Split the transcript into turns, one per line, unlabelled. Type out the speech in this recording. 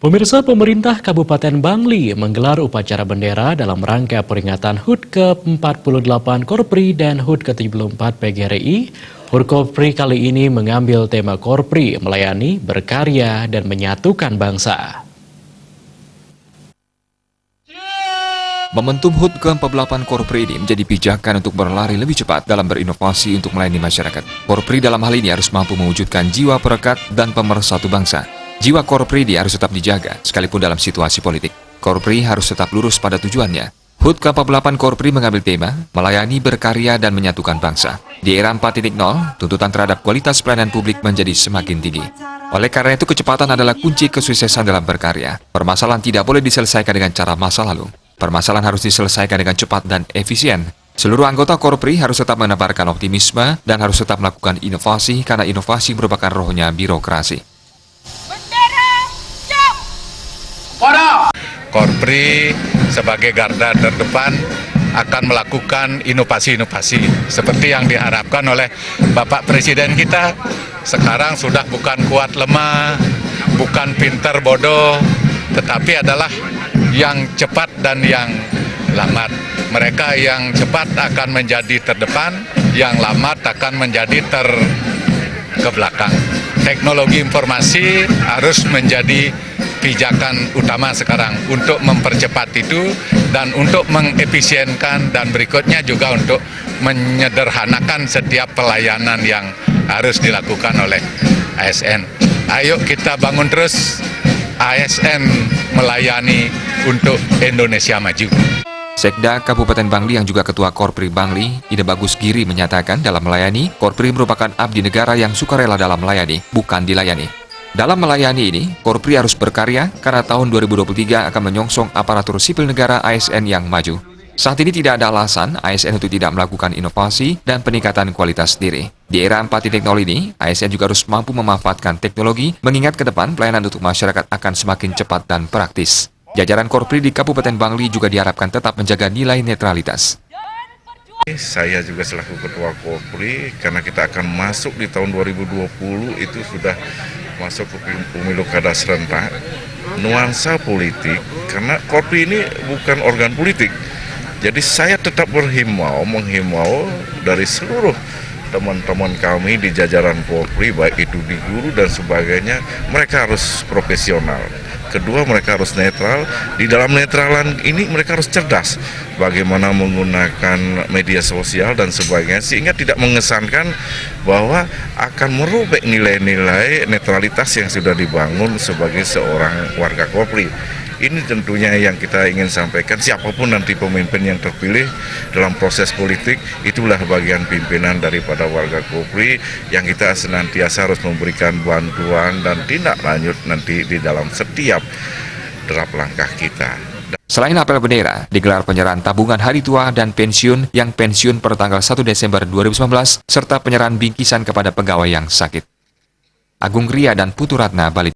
Pemirsa, pemerintah Kabupaten Bangli menggelar upacara bendera dalam rangka peringatan HUT ke-48 Korpri dan HUT ke-74 PGRI. HUT Korpri kali ini mengambil tema Korpri, melayani, berkarya, dan menyatukan bangsa.
Momentum HUT ke-48 Korpri ini menjadi pijakan untuk berlari lebih cepat dalam berinovasi untuk melayani masyarakat. Korpri dalam hal ini harus mampu mewujudkan jiwa perekat dan pemersatu bangsa. Jiwa Korpri harus tetap dijaga, sekalipun dalam situasi politik. Korpri harus tetap lurus pada tujuannya. HUT ke-48 Korpri mengambil tema, melayani, berkarya, dan menyatukan bangsa. Di era 4.0, tuntutan terhadap kualitas pelayanan publik menjadi semakin tinggi. Oleh karena itu, kecepatan adalah kunci kesuksesan dalam berkarya. Permasalahan tidak boleh diselesaikan dengan cara masa lalu. Permasalahan harus diselesaikan dengan cepat dan efisien. Seluruh anggota Korpri harus tetap menebarkan optimisme dan harus tetap melakukan inovasi karena inovasi merupakan rohnya birokrasi.
Korpri sebagai garda terdepan akan melakukan inovasi-inovasi seperti yang diharapkan oleh Bapak Presiden kita. Sekarang sudah bukan kuat lemah, bukan pintar bodoh, tetapi adalah yang cepat dan yang lambat. Mereka yang cepat akan menjadi terdepan, yang lambat akan menjadi ke belakang. Teknologi informasi harus menjadi pijakan utama sekarang untuk mempercepat itu dan untuk mengefisienkan, dan berikutnya juga untuk menyederhanakan setiap pelayanan yang harus dilakukan oleh ASN. Ayo kita bangun terus ASN melayani untuk Indonesia maju.
Sekda Kabupaten Bangli yang juga Ketua Korpri Bangli, Ide Bagus Giri menyatakan dalam melayani, Korpri merupakan abdi negara yang sukarela dalam melayani, bukan dilayani. Dalam melayani ini, Korpri harus berkarya karena tahun 2023 akan menyongsong aparatur sipil negara ASN yang maju. Saat ini tidak ada alasan ASN untuk tidak melakukan inovasi dan peningkatan kualitas diri. Di era 4.0 ini, ASN juga harus mampu memanfaatkan teknologi, mengingat ke depan pelayanan untuk masyarakat akan semakin cepat dan praktis. Jajaran Korpri di Kabupaten Bangli juga diharapkan tetap menjaga nilai netralitas.
Saya juga selaku Ketua Korpri, karena kita akan masuk di tahun 2020, itu sudah masuk ke pemilu kada serentak, nuansa politik, karena Korpri ini bukan organ politik. Jadi saya tetap menghimbau dari seluruh teman-teman kami di jajaran Korpri, baik itu di guru dan sebagainya, mereka harus profesional. Kedua, mereka harus netral. Di dalam netralan ini mereka harus cerdas. Bagaimana menggunakan media sosial dan sebagainya, sehingga tidak mengesankan bahwa akan merubek nilai-nilai netralitas yang sudah dibangun sebagai seorang warga Korpri. Ini tentunya yang kita ingin sampaikan, siapapun nanti pemimpin yang terpilih dalam proses politik, itulah bagian pimpinan daripada warga Korpri yang kita senantiasa harus memberikan bantuan dan tindak lanjut nanti di dalam setiap derap langkah kita.
Selain apel bendera, digelar penyerahan tabungan hari tua dan pensiun yang pensiun per tanggal 1 Desember 2019, serta penyerahan bingkisan kepada pegawai yang sakit. Agung Ria dan Putu Ratna, Bali.